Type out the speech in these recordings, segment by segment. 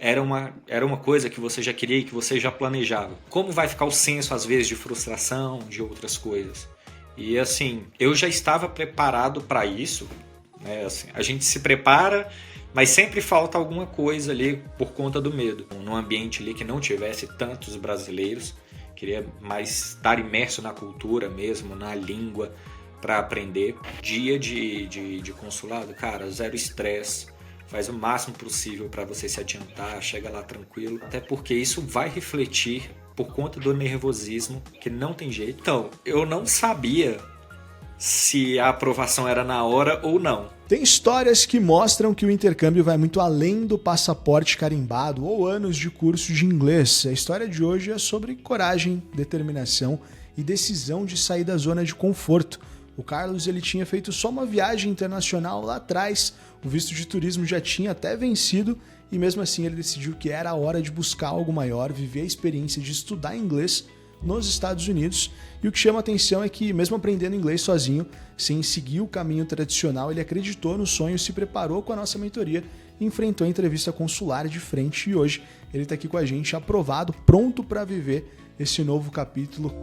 era uma coisa que você já queria e que você já planejava. Como vai ficar o senso, às vezes, de frustração, de outras coisas? E assim, eu já estava preparado para isso, né? Assim, a gente se prepara, mas sempre falta alguma coisa ali por conta do medo. Num ambiente ali que não tivesse tantos brasileiros, queria mais estar imerso na cultura mesmo, na língua, para aprender. Dia de consulado, cara, zero estresse. Faz o máximo possível para você se adiantar, chega lá tranquilo. Até porque isso vai refletir por conta do nervosismo, que não tem jeito. Então, eu não sabia se a aprovação era na hora ou não. Tem histórias que mostram que o intercâmbio vai muito além do passaporte carimbado ou anos de curso de inglês. A história de hoje é sobre coragem, determinação e decisão de sair da zona de conforto. O Carlos ele tinha feito só uma viagem internacional lá atrás, o visto de turismo já tinha até vencido e mesmo assim ele decidiu que era a hora de buscar algo maior, viver a experiência de estudar inglês nos Estados Unidos. E o que chama a atenção é que, mesmo aprendendo inglês sozinho, sem seguir o caminho tradicional, ele acreditou no sonho, se preparou com a nossa mentoria, enfrentou a entrevista consular de frente e hoje ele está aqui com a gente, aprovado, pronto para viver esse novo capítulo.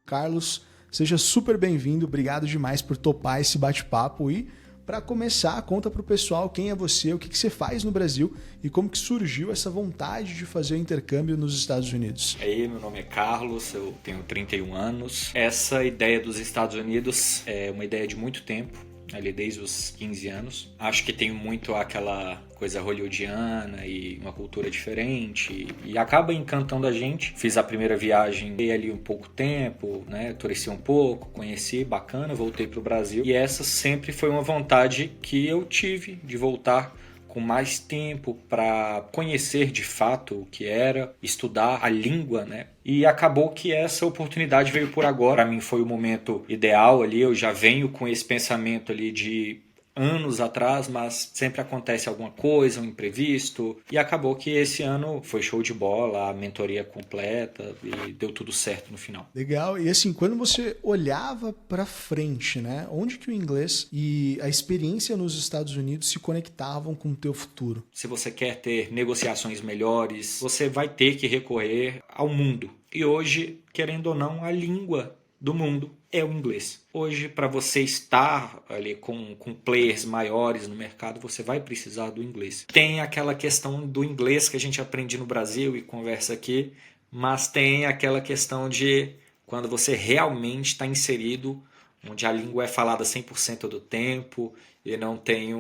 Carlos, seja super bem-vindo, obrigado demais por topar esse bate-papo e para começar, conta para o pessoal quem é você, o que você faz no Brasil e como que surgiu essa vontade de fazer o intercâmbio nos Estados Unidos. E aí, meu nome é Carlos, eu tenho 31 anos. Essa ideia dos Estados Unidos é uma ideia de muito tempo, ali desde os 15 anos. Acho que tem muito aquela coisa hollywoodiana e uma cultura diferente e acaba encantando a gente. Fiz a primeira viagem ali um pouco tempo, né? Toreci um pouco, conheci, bacana, voltei para o Brasil. E essa sempre foi uma vontade que eu tive de voltar com mais tempo para conhecer de fato o que era, estudar a língua, né? E acabou que essa oportunidade veio por agora. Para mim foi o momento ideal ali, eu já venho com esse pensamento ali de anos atrás, mas sempre acontece alguma coisa, um imprevisto, e acabou que esse ano foi show de bola, a mentoria completa e deu tudo certo no final. Legal, e assim, quando você olhava para frente, né, onde que o inglês e a experiência nos Estados Unidos se conectavam com o teu futuro? Se você quer ter negociações melhores, você vai ter que recorrer ao mundo. E hoje, querendo ou não, a língua do mundo é o inglês. Hoje, para você estar ali com players maiores no mercado, você vai precisar do inglês. Tem aquela questão do inglês que a gente aprende no Brasil e conversa aqui, mas tem aquela questão de quando você realmente está inserido, onde a língua é falada 100% do tempo e não tem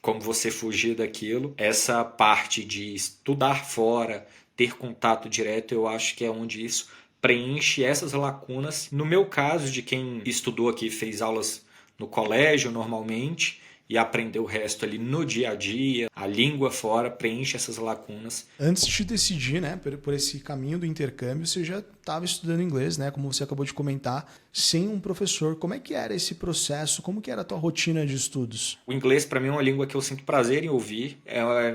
como você fugir daquilo. Essa parte de estudar fora, ter contato direto, eu acho que é onde isso preenche essas lacunas. No meu caso, de quem estudou aqui, fez aulas no colégio normalmente e aprendeu o resto ali no dia a dia, a língua fora, preenche essas lacunas. Antes de decidir, né, por esse caminho do intercâmbio, você já estava estudando inglês, né, como você acabou de comentar, sem um professor. Como é que era esse processo? Como que era a tua rotina de estudos? O inglês, para mim, é uma língua que eu sinto prazer em ouvir,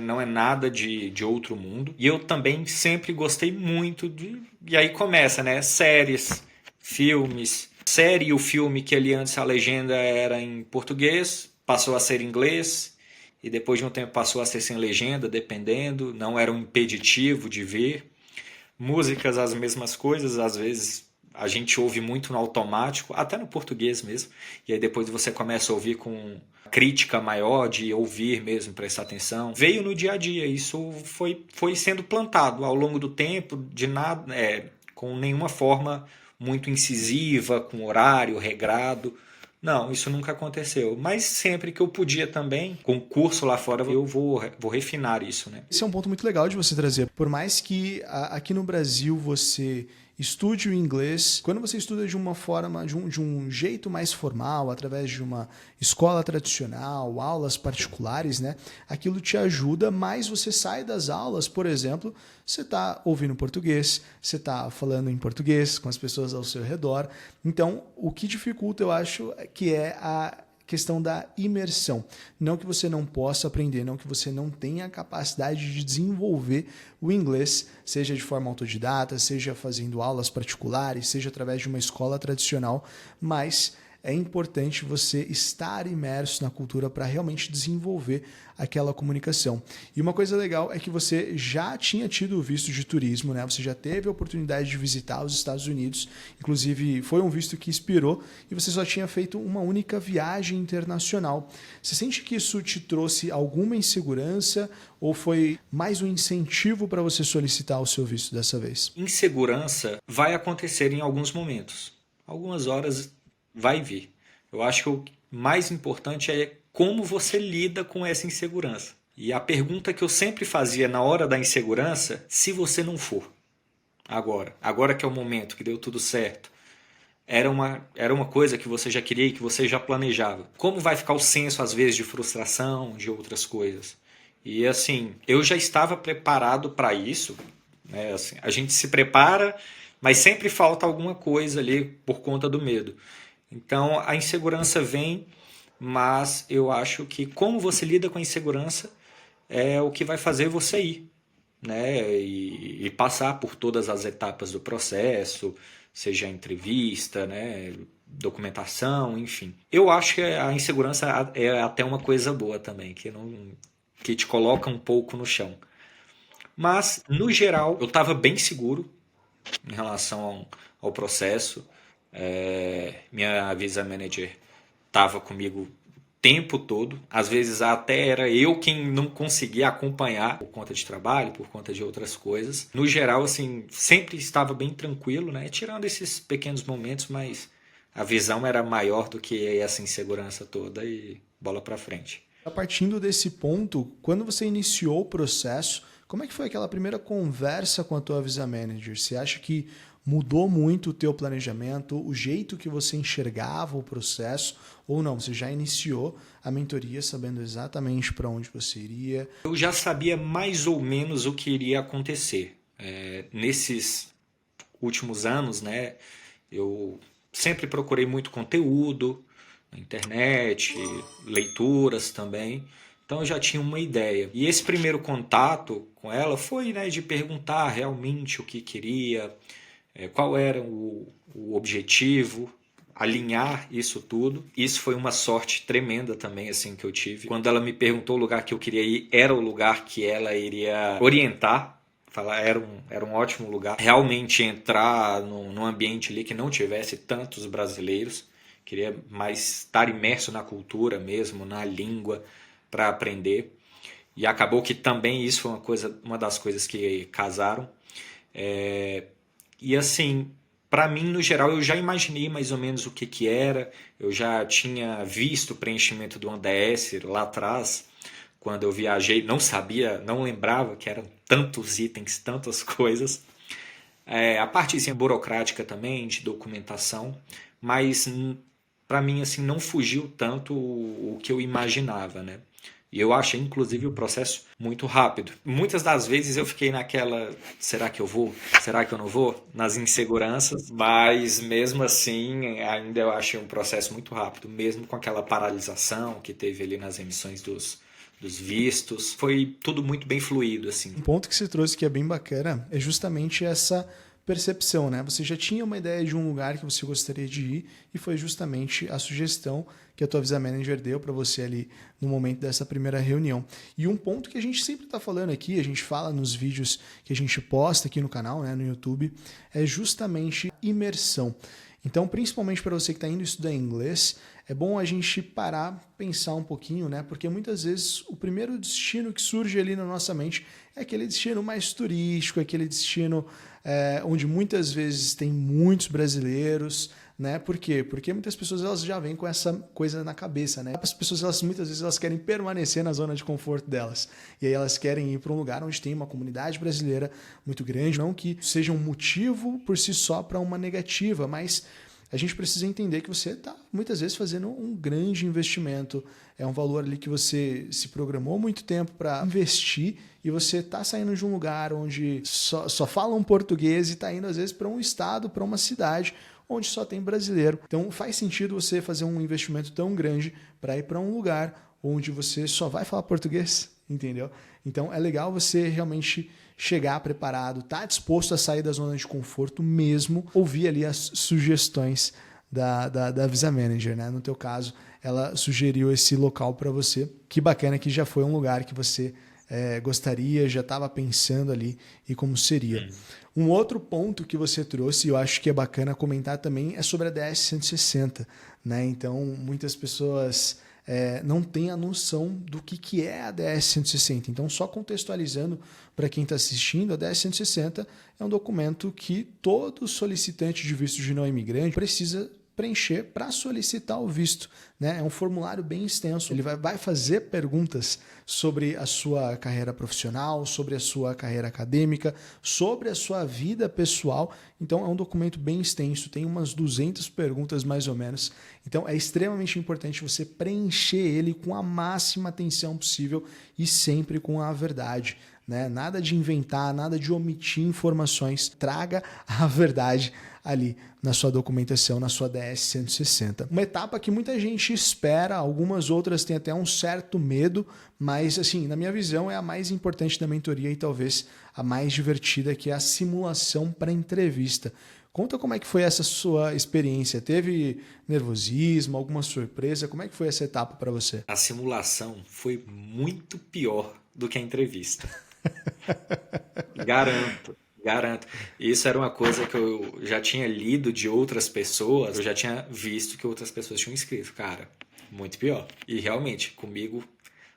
não é nada de outro mundo. E eu também sempre gostei muito de... E aí começa, né, séries, filmes. Série e o filme que ali antes a legenda era em português, passou a ser em inglês e depois de um tempo passou a ser sem legenda, dependendo, não era um impeditivo de ver. Músicas, as mesmas coisas, às vezes a gente ouve muito no automático, até no português mesmo, e aí depois você começa a ouvir com crítica maior, de ouvir mesmo, prestar atenção. Veio no dia a dia, isso foi sendo plantado ao longo do tempo, de nada, com nenhuma forma muito incisiva, com horário regrado. Não, isso nunca aconteceu. Mas sempre que eu podia também, com curso lá fora, eu vou refinar isso, né? Esse é um ponto muito legal de você trazer. Por mais que aqui no Brasil você estude o inglês, quando você estuda de uma forma, de um jeito mais formal, através de uma escola tradicional, aulas particulares, né? Aquilo te ajuda, mas você sai das aulas, por exemplo, você está ouvindo português, você está falando em português com as pessoas ao seu redor. Então, o que dificulta, eu acho, que é a questão da imersão. Não que você não possa aprender, não que você não tenha a capacidade de desenvolver o inglês, seja de forma autodidata, seja fazendo aulas particulares, seja através de uma escola tradicional, mas é importante você estar imerso na cultura para realmente desenvolver aquela comunicação. E uma coisa legal é que você já tinha tido o visto de turismo, né? Você já teve a oportunidade de visitar os Estados Unidos, inclusive foi um visto que expirou e você só tinha feito uma única viagem internacional. Você sente que isso te trouxe alguma insegurança ou foi mais um incentivo para você solicitar o seu visto dessa vez? Insegurança vai acontecer em alguns momentos. Algumas horas vai vir. Eu acho que o mais importante é como você lida com essa insegurança. E a pergunta que eu sempre fazia na hora da insegurança, se você não for, agora que é o momento que deu tudo certo, era uma coisa que você já queria e que você já planejava. Como vai ficar o senso, às vezes, de frustração, de outras coisas? E assim, eu já estava preparado para isso, né? Assim, a gente se prepara, mas sempre falta alguma coisa ali por conta do medo. Então a insegurança vem, mas eu acho que como você lida com a insegurança é o que vai fazer você ir, né? E passar por todas as etapas do processo, seja entrevista, né? Documentação, enfim. Eu acho que a insegurança é até uma coisa boa também, que te coloca um pouco no chão. Mas, no geral, eu estava bem seguro em relação ao processo. Minha visa manager estava comigo o tempo todo. Às vezes até era eu quem não conseguia acompanhar por conta de trabalho, por conta de outras coisas. No geral, assim, sempre estava bem tranquilo, né? Tirando esses pequenos momentos, mas a visão era maior do que essa insegurança toda e bola para frente. Partindo desse ponto, quando você iniciou o processo, como é que foi aquela primeira conversa com a tua visa manager? Você acha que mudou muito o teu planejamento, o jeito que você enxergava o processo, ou não? Você já iniciou a mentoria sabendo exatamente para onde você iria? Eu já sabia mais ou menos o que iria acontecer. Nesses últimos anos, né, eu sempre procurei muito conteúdo na internet, leituras também. Então eu já tinha uma ideia. E esse primeiro contato com ela foi, né, de perguntar realmente o que queria, qual era o objetivo, alinhar isso tudo. Isso foi uma sorte tremenda também assim que eu tive. Quando ela me perguntou o lugar que eu queria ir, era o lugar que ela iria orientar. Falar, era um ótimo lugar. Realmente entrar num ambiente ali que não tivesse tantos brasileiros. Queria mais estar imerso na cultura mesmo, na língua, para aprender. E acabou que também isso foi uma das coisas que casaram. E assim, para mim, no geral, eu já imaginei mais ou menos o que era. Eu já tinha visto o preenchimento do ANDES lá atrás, quando eu viajei. Não sabia, não lembrava que eram tantos itens, tantas coisas. A partezinha burocrática também, de documentação. Mas, para mim, assim, não fugiu tanto o que eu imaginava, né? E eu achei, inclusive, o processo muito rápido. Muitas das vezes eu fiquei naquela, será que eu vou? Será que eu não vou? Nas inseguranças, mas mesmo assim, ainda eu achei um processo muito rápido, mesmo com aquela paralisação que teve ali nas emissões dos vistos. Foi tudo muito bem fluido, assim. Um ponto que você trouxe que é bem bacana é justamente essa percepção, né? Você já tinha uma ideia de um lugar que você gostaria de ir e foi justamente a sugestão que a tua visa manager deu para você ali no momento dessa primeira reunião. E um ponto que a gente sempre está falando aqui, a gente fala nos vídeos que a gente posta aqui no canal, né, no YouTube, é justamente imersão. Então, principalmente para você que está indo estudar inglês, é bom a gente parar, pensar um pouquinho, né? Porque muitas vezes o primeiro destino que surge ali na nossa mente é aquele destino mais turístico, aquele destino onde muitas vezes tem muitos brasileiros, né? Por quê? Porque muitas pessoas elas já vêm com essa coisa na cabeça, né? As pessoas muitas vezes elas querem permanecer na zona de conforto delas. E aí elas querem ir para um lugar onde tem uma comunidade brasileira muito grande, não que seja um motivo por si só para uma negativa, mas a gente precisa entender que você está muitas vezes fazendo um grande investimento. É um valor ali que você se programou muito tempo para investir e você está saindo de um lugar onde só falam português e está indo às vezes para um estado, para uma cidade onde só tem brasileiro. Então faz sentido você fazer um investimento tão grande para ir para um lugar onde você só vai falar português, entendeu? Então é legal você realmente chegar preparado, estar disposto a sair da zona de conforto mesmo, ouvir ali as sugestões da Visa Manager, né? No teu caso, ela sugeriu esse local para você. Que bacana que já foi um lugar que você gostaria, já estava pensando ali e como seria. Um outro ponto que você trouxe, e eu acho que é bacana comentar também, é sobre a DS-160. Né? Então, muitas pessoas não têm a noção do que é a DS-160. Então, só contextualizando para quem está assistindo, a DS-160 é um documento que todo solicitante de visto de não imigrante precisa preencher para solicitar o visto. Né? É um formulário bem extenso. Ele vai fazer perguntas sobre a sua carreira profissional, sobre a sua carreira acadêmica, sobre a sua vida pessoal. Então é um documento bem extenso, tem umas 200 perguntas mais ou menos. Então é extremamente importante você preencher ele com a máxima atenção possível e sempre com a verdade. Né? Nada de inventar, nada de omitir informações. Traga a verdade ali na sua documentação, na sua DS-160. Uma etapa que muita gente espera, algumas outras têm até um certo medo, mas assim, na minha visão é a mais importante da mentoria e talvez a mais divertida, que é a simulação para entrevista. Conta como é que foi essa sua experiência. Teve nervosismo, alguma surpresa? Como é que foi essa etapa para você? A simulação foi muito pior do que a entrevista. Garanto. Garanto. Isso era uma coisa que eu já tinha lido de outras pessoas, eu já tinha visto que outras pessoas tinham escrito. Cara, muito pior. E realmente, comigo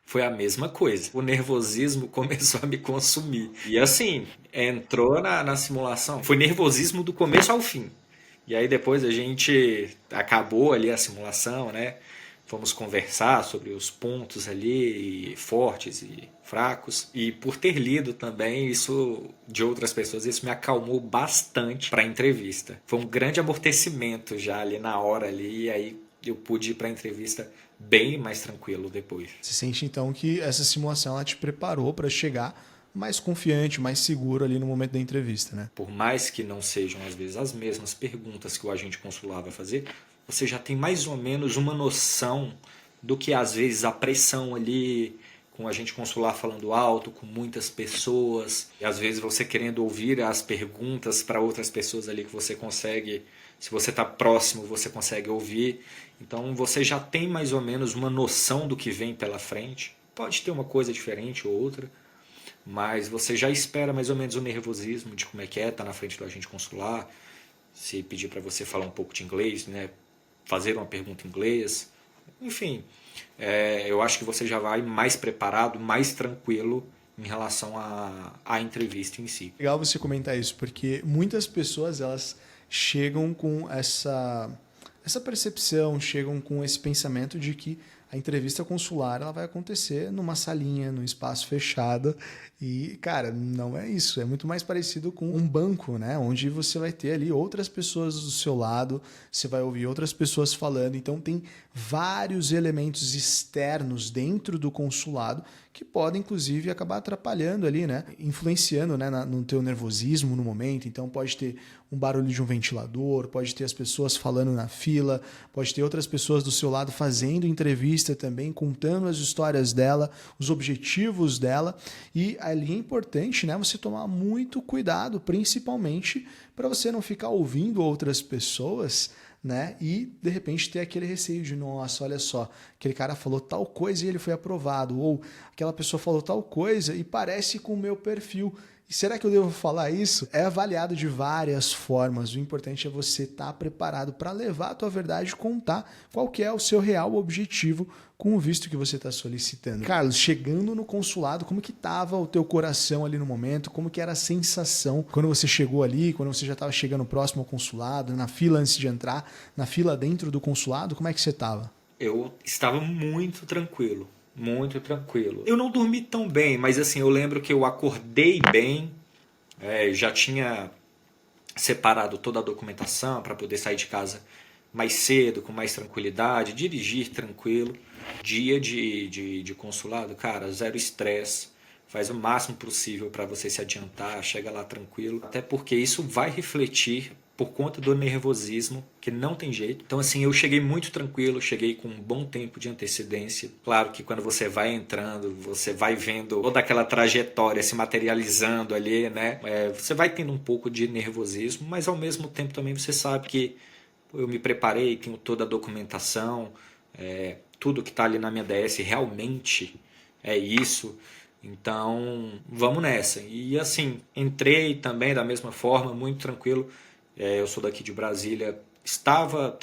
foi a mesma coisa. O nervosismo começou a me consumir. E assim, entrou na simulação. Foi nervosismo do começo ao fim. E aí depois a gente acabou ali a simulação, né? Fomos conversar sobre os pontos ali, fortes e fracos. E por ter lido também isso de outras pessoas, isso me acalmou bastante para a entrevista. Foi um grande amortecimento já ali na hora ali, e aí eu pude ir para a entrevista bem mais tranquilo depois. Você sente então que essa simulação ela te preparou para chegar mais confiante, mais seguro ali no momento da entrevista, né? Por mais que não sejam às vezes as mesmas perguntas que o agente consular vai fazer, você já tem mais ou menos uma noção do que às vezes a pressão ali, com o agente consular falando alto, com muitas pessoas, e às vezes você querendo ouvir as perguntas para outras pessoas ali que você consegue, se você está próximo, você consegue ouvir. Então você já tem mais ou menos uma noção do que vem pela frente. Pode ter uma coisa diferente ou outra, mas você já espera mais ou menos o nervosismo de como é que tá na frente do agente consular, se pedir para você falar um pouco de inglês, né? Fazer uma pergunta em inglês, enfim, eu acho que você já vai mais preparado, mais tranquilo em relação à entrevista em si. Legal você comentar isso, porque muitas pessoas elas chegam com essa percepção, chegam com esse pensamento de que a entrevista consular ela vai acontecer numa salinha, num espaço fechado. E, cara, não é isso. É muito mais parecido com um banco, né? Onde você vai ter ali outras pessoas do seu lado, você vai ouvir outras pessoas falando. Então, tem vários elementos externos dentro do consulado que podem, inclusive, acabar atrapalhando ali, né? Influenciando, né, no teu nervosismo no momento. Então, pode ter um barulho de um ventilador, pode ter as pessoas falando na fila, pode ter outras pessoas do seu lado fazendo entrevista também, contando as histórias dela, os objetivos dela. E ali é importante, né, você tomar muito cuidado, principalmente para você não ficar ouvindo outras pessoas, né, e de repente ter aquele receio de, nossa, olha só, aquele cara falou tal coisa e ele foi aprovado, ou aquela pessoa falou tal coisa e parece com o meu perfil. E será que eu devo falar isso? É avaliado de várias formas. O importante é você estar preparado para levar a tua verdade e contar qual que é o seu real objetivo com o visto que você está solicitando. Carlos, chegando no consulado, como que estava o teu coração ali no momento? Como que era a sensação quando você chegou ali, quando você já estava chegando próximo ao consulado, na fila antes de entrar, na fila dentro do consulado? Como é que você estava? Eu estava muito tranquilo. Muito tranquilo. Eu não dormi tão bem, mas assim, eu lembro que eu acordei bem, já tinha separado toda a documentação para poder sair de casa mais cedo, com mais tranquilidade, dirigir tranquilo. Dia de consulado, cara, zero estresse. Faz o máximo possível para você se adiantar, chega lá tranquilo. Até porque isso vai refletir por conta do nervosismo, que não tem jeito. Então, assim, eu cheguei muito tranquilo, cheguei com um bom tempo de antecedência. Claro que quando você vai entrando, você vai vendo toda aquela trajetória se materializando ali, né? Você vai tendo um pouco de nervosismo, mas ao mesmo tempo também você sabe que eu me preparei, tenho toda a documentação, tudo que está ali na minha DS realmente é isso. Então, vamos nessa. E assim, entrei também da mesma forma, muito tranquilo. Eu sou daqui de Brasília. Estava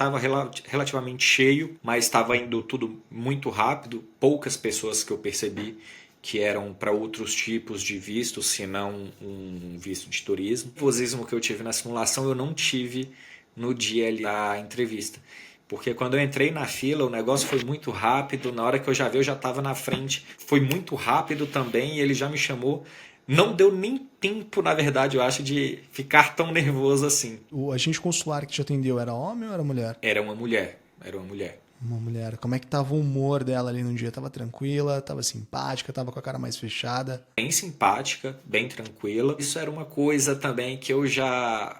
relativamente cheio, mas estava indo tudo muito rápido. Poucas pessoas que eu percebi que eram para outros tipos de vistos, se não um visto de turismo. O nervosismo que eu tive na simulação eu não tive no dia ali da entrevista. Porque quando eu entrei na fila, o negócio foi muito rápido. Na hora que eu já vi, eu já estava na frente. Foi muito rápido também e ele já me chamou. Não deu nem tempo, na verdade, eu acho, de ficar tão nervoso assim. O agente consular que te atendeu era homem ou era mulher? Era uma mulher, era uma mulher. Uma mulher. Como é que tava o humor dela ali no dia? Tava tranquila, tava simpática, tava com a cara mais fechada? Bem simpática, bem tranquila. Isso era uma coisa também que eu já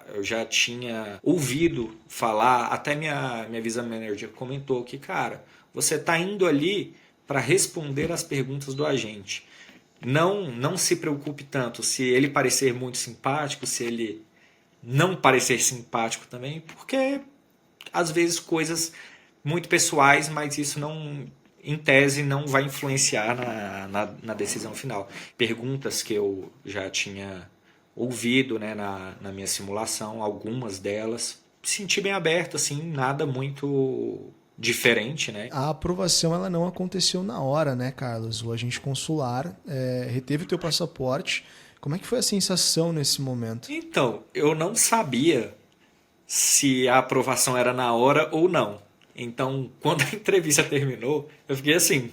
tinha ouvido falar, até minha visa manager comentou que, cara, você tá indo ali para responder as perguntas do agente. Não se preocupe tanto se ele parecer muito simpático, se ele não parecer simpático também, porque às vezes coisas muito pessoais, mas isso não, em tese, não vai influenciar na decisão final. Perguntas que eu já tinha ouvido, né, na minha simulação, algumas delas. Senti bem aberto, assim, nada muito diferente, né? A aprovação ela não aconteceu na hora, né, Carlos? O agente consular reteve o teu passaporte. Como é que foi a sensação nesse momento? Então, eu não sabia se a aprovação era na hora ou não. Então, quando a entrevista terminou, eu fiquei assim,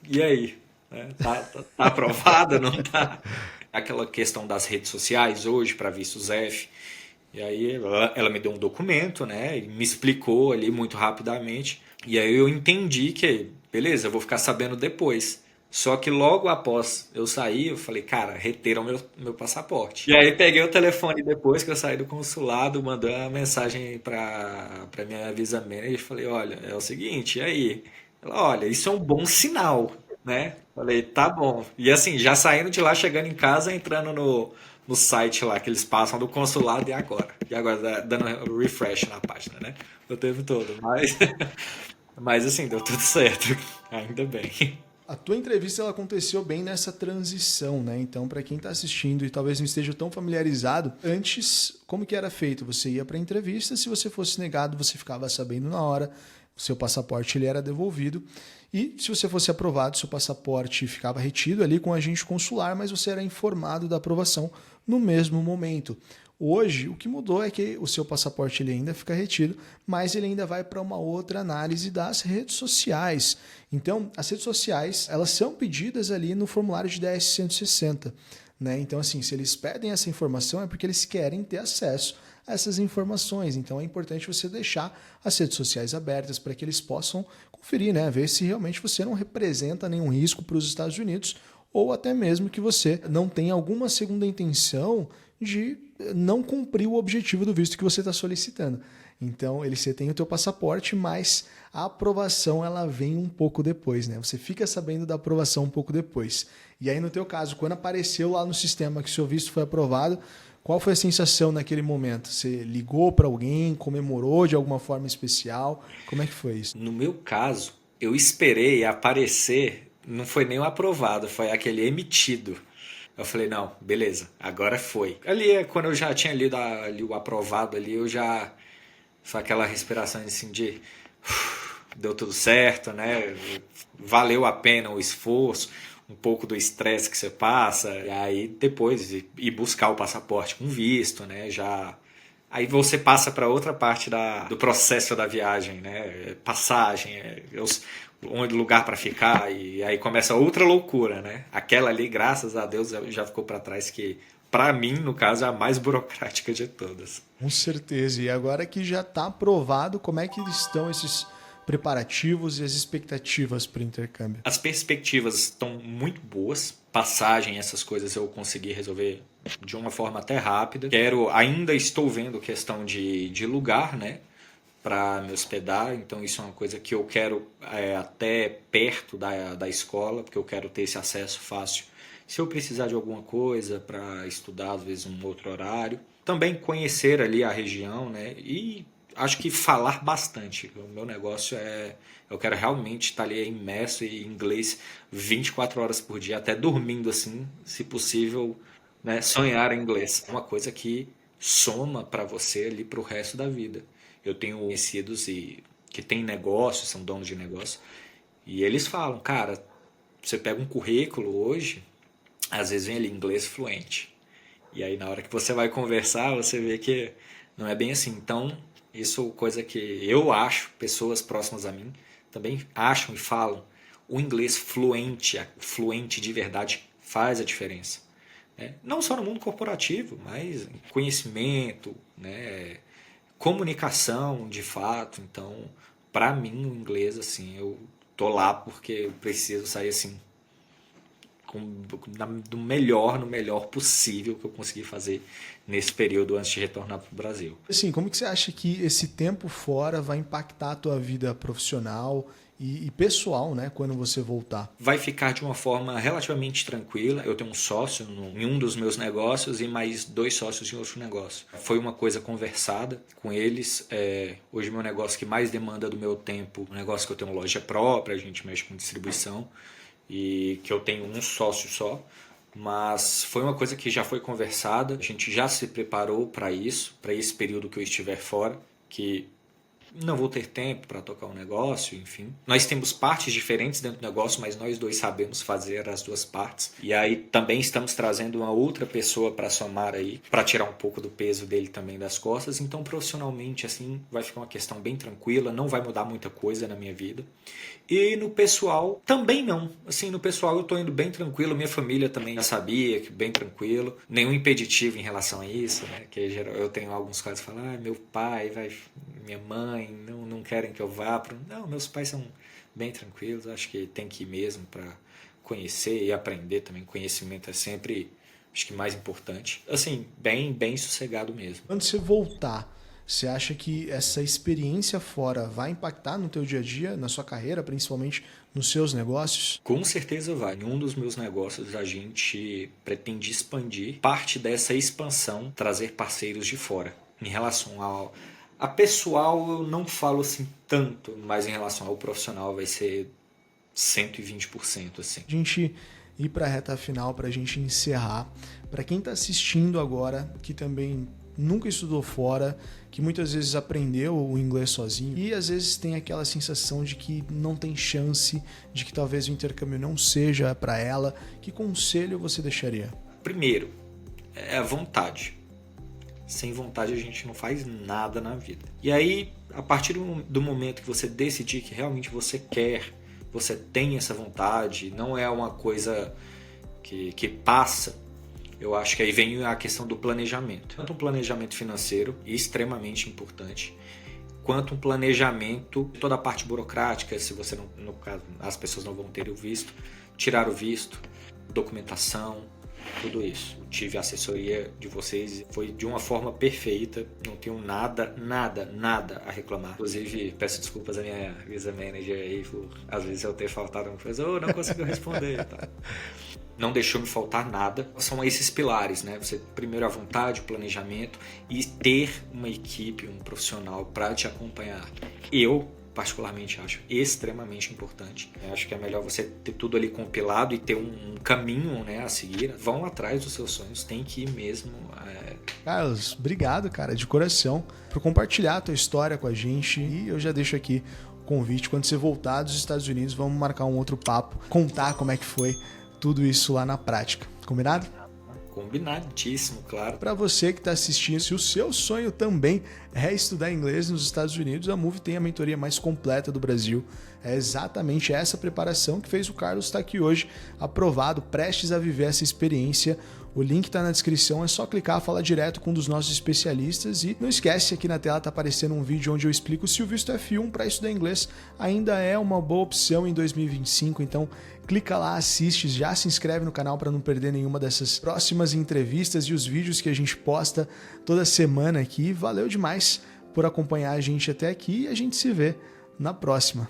e aí? Tá aprovada, não tá? Aquela questão das redes sociais hoje para vistos F. E aí ela me deu um documento, né? E me explicou ali muito rapidamente. E aí eu entendi que, beleza, eu vou ficar sabendo depois. Só que logo após eu sair, eu falei, cara, reteram meu passaporte. E aí peguei o telefone depois que eu saí do consulado, mandei uma mensagem pra minha visa manager e falei, olha, é o seguinte, e aí? Ela, olha, isso é um bom sinal, né? Falei, tá bom. E assim, já saindo de lá, chegando em casa, entrando no site lá que eles passam do consulado e agora. E agora dando refresh na página, né? O tempo todo. Mas assim, deu tudo certo. Ainda bem. A tua entrevista ela aconteceu bem nessa transição, né? Então, para quem está assistindo e talvez não esteja tão familiarizado, antes, como que era feito? Você ia para a entrevista, se você fosse negado, você ficava sabendo na hora, o seu passaporte ele era devolvido. E se você fosse aprovado, seu passaporte ficava retido ali com o agente consular, mas você era informado da aprovação no mesmo momento. Hoje, o que mudou é que o seu passaporte ele ainda fica retido, mas ele ainda vai para uma outra análise das redes sociais. Então, as redes sociais, elas são pedidas ali no formulário de DS-160. Né? Então, assim, se eles pedem essa informação é porque eles querem ter acesso a essas informações. Então, é importante você deixar as redes sociais abertas para que eles possam conferir, né? Ver se realmente você não representa nenhum risco para os Estados Unidos ou até mesmo que você não tenha alguma segunda intenção de não cumprir o objetivo do visto que você está solicitando. Então, você tem o teu passaporte, mas a aprovação ela vem um pouco depois, né? Você fica sabendo da aprovação um pouco depois. E aí, no teu caso, quando apareceu lá no sistema que o seu visto foi aprovado, qual foi a sensação naquele momento? Você ligou para alguém, comemorou de alguma forma especial? Como é que foi isso? No meu caso, eu esperei aparecer, não foi nem o aprovado, foi aquele emitido. Eu falei, não, beleza, agora foi. Ali, quando eu já tinha lido ali o aprovado ali, eu já... Foi aquela respiração assim de... Deu tudo certo, né? Valeu a pena o esforço, um pouco do estresse que você passa. E aí, depois, ir buscar o passaporte com visto, né? Já... Aí você passa para outra parte do processo da viagem, né? Passagem, onde lugar para ficar, e aí começa outra loucura, né? Aquela ali, graças a Deus, já ficou para trás, que para mim, no caso, é a mais burocrática de todas. Com certeza. E agora que já está aprovado, como é que estão esses preparativos e as expectativas para o intercâmbio? As perspectivas estão muito boas. Passagem, essas coisas eu consegui resolver de uma forma até rápida. Ainda estou vendo questão de lugar, né? Para me hospedar, então isso é uma coisa que eu quero até perto da escola, porque eu quero ter esse acesso fácil. Se eu precisar de alguma coisa para estudar, às vezes um outro horário. Também conhecer ali a região, né? E acho que falar bastante. O meu negócio eu quero realmente estar ali imerso em inglês 24 horas por dia, até dormindo assim, se possível, né, sonhar em inglês. É uma coisa que soma para você ali para o resto da vida. Eu tenho conhecidos que têm negócios, são donos de negócio, e eles falam, cara, você pega um currículo hoje, às vezes vem ali inglês fluente. E aí na hora que você vai conversar, você vê que não é bem assim. Então, isso é coisa que eu acho, pessoas próximas a mim também acham e falam. O inglês fluente de verdade faz a diferença, né? Não só no mundo corporativo, mas em conhecimento, né? Comunicação de fato. Então, para mim, o inglês, assim, eu tô lá porque eu preciso sair assim no melhor possível que eu consegui fazer nesse período antes de retornar para o Brasil. Assim, como que você acha que esse tempo fora vai impactar a tua vida profissional e pessoal, né, quando você voltar? Vai ficar de uma forma relativamente tranquila. Eu tenho um sócio em um dos meus negócios e mais 2 sócios em outro negócio. Foi uma coisa conversada com eles. Hoje meu negócio que mais demanda do meu tempo, um negócio que eu tenho loja própria, a gente mexe com distribuição, e que eu tenho um sócio só, mas foi uma coisa que já foi conversada, a gente já se preparou para isso, para esse período que eu estiver fora, que não vou ter tempo para tocar um negócio, enfim. Nós temos partes diferentes dentro do negócio, mas nós dois sabemos fazer as duas partes. E aí também estamos trazendo uma outra pessoa para somar aí, para tirar um pouco do peso dele também das costas. Então, profissionalmente, assim, vai ficar uma questão bem tranquila, não vai mudar muita coisa na minha vida. E no pessoal, também não. Assim, no pessoal eu tô indo bem tranquilo, minha família também já sabia, que bem tranquilo. Nenhum impeditivo em relação a isso, né? Que eu tenho alguns casos que falam, meu pai, minha mãe, não querem que eu vá. Não, meus pais são bem tranquilos, acho que tem que ir mesmo para conhecer e aprender também. Conhecimento é sempre, acho que mais importante. Assim, bem sossegado mesmo. Quando você voltar, você acha que essa experiência fora vai impactar no teu dia a dia, na sua carreira, principalmente nos seus negócios? Com certeza vai. Em um dos meus negócios a gente pretende expandir parte dessa expansão, trazer parceiros de fora. Em relação a pessoal eu não falo assim tanto, mas em relação ao profissional vai ser 120% assim. A gente ir para a reta final, para a gente encerrar. Para quem está assistindo agora, que também nunca estudou fora, que muitas vezes aprendeu o inglês sozinho e às vezes tem aquela sensação de que não tem chance, de que talvez o intercâmbio não seja para ela, que conselho você deixaria? Primeiro, é a vontade. Sem vontade a gente não faz nada na vida. E aí, a partir do momento que você decidir que realmente você quer, você tem essa vontade, não é uma coisa que passa, eu acho que aí vem a questão do planejamento. Tanto um planejamento financeiro, extremamente importante, quanto um planejamento, toda a parte burocrática, se você não, no caso, as pessoas não vão ter o visto, tirar o visto, documentação, tudo isso. Eu tive a assessoria de vocês, foi de uma forma perfeita, não tenho nada a reclamar. Inclusive, peço desculpas à minha visa manager aí por às vezes eu ter faltado uma coisa, não conseguiu responder, tá? Não deixou me faltar nada. São esses pilares, né? Você primeiro a vontade, o planejamento e ter uma equipe, um profissional para te acompanhar. Eu particularmente acho extremamente importante. Eu acho que é melhor você ter tudo ali compilado e ter um caminho, né, a seguir. Vão atrás dos seus sonhos, tem que ir mesmo. Carlos, obrigado, cara, de coração, por compartilhar a tua história com a gente. E eu já deixo aqui o convite. Quando você voltar dos Estados Unidos, vamos marcar um outro papo, contar como é que foi tudo isso lá na prática. Combinado? Combinadíssimo, claro. Para você que está assistindo, se o seu sonho também é estudar inglês nos Estados Unidos, a Move tem a mentoria mais completa do Brasil. É exatamente essa preparação que fez o Carlos estar aqui hoje, aprovado, prestes a viver essa experiência. O link está na descrição, é só clicar, falar direto com um dos nossos especialistas e não esquece, aqui na tela está aparecendo um vídeo onde eu explico se o visto F1 para estudar inglês ainda é uma boa opção em 2025, então clica lá, assiste, já se inscreve no canal para não perder nenhuma dessas próximas entrevistas e os vídeos que a gente posta toda semana aqui. Valeu demais por acompanhar a gente até aqui e a gente se vê na próxima.